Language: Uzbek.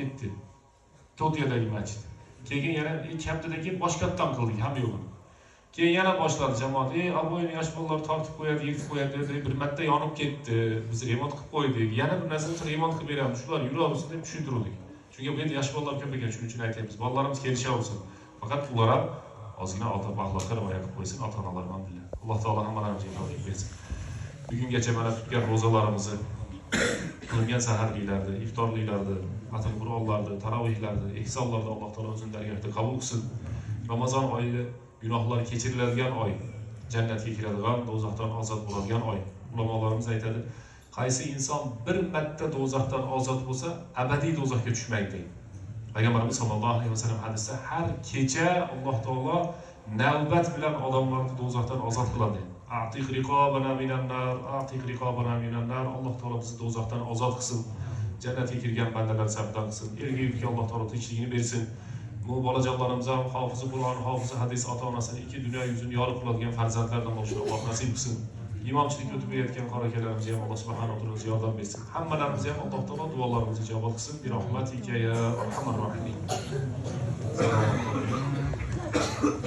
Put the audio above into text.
ketdi. Tokiyodagi masjid. Keyin yana kamptadan keyin boshqatdan qildik ham yo'g'ini. Keyin yana boshladi jamoat. Alboyni yosh bolalar tortib qo'yadi, yetib qo'yadi dedi. Bir marta yonib ketdi. Biz remont qilib qo'ydik. Yana bir narsani remont qilib beramiz. Shular yuraversin deb tushuntirdik. Chunki bu yerda yosh bolalar ko'p ekan, shuning uchun aytaymiz. Bolalarimiz kelishaversin. Faqat ular ham ozgina odob-axloqqa rioya qilib qo'ysin, ota-onalar ham biladi. Alloh taolo hammalarimizga tavfiq bersin. Bugungacha mana tutgan ro'zalarimizni, qilgan saharliklarda, iftorliklarda, atil qur'onlarda, tarovihlarda, ihsonlarda Alloh taolo o'zining dargohida qabul qilsin. Ramazon oyi gunohlar kechiriladigan oy, jannatga kiradigan, do'zaxdan ozod bo'ladigan oy. Ulamolarimiz aytadi, qaysi inson bir marta do'zaxdan ozod bo'lsa, abadiy do'zaxga tushmaydi deydi. Payg'ambarimiz sollallohu alayhi vasallam hadisda har kecha Alloh taolo navbat bilan odamlarni do'zaxdan ozod qiladi. Atiq riqobana minan nar, atiq riqobana minan nar. Alloh taolo bizni do'zaxdan ozod qilsin. Jannatga kirgan bandalar safidan qilsin. Elga yurtga Alloh taolo tinchligini bersin. Bu bolajonlarimiz ham hofizi Qur'on, hofizi hadis ota-onasini ikki dunyo yuzini yorib qiladigan farzandlardan bo'lishini Alloh nasib qilsin. Imomchilik o'tib ketgan qorakalarimiz ham Alloh subhanahu va taolo yordam bersin. Hammalarimiz ham Alloh taolo duolarimizni ijobat qilsin. Bir rahmatika ya arhamar rohimin.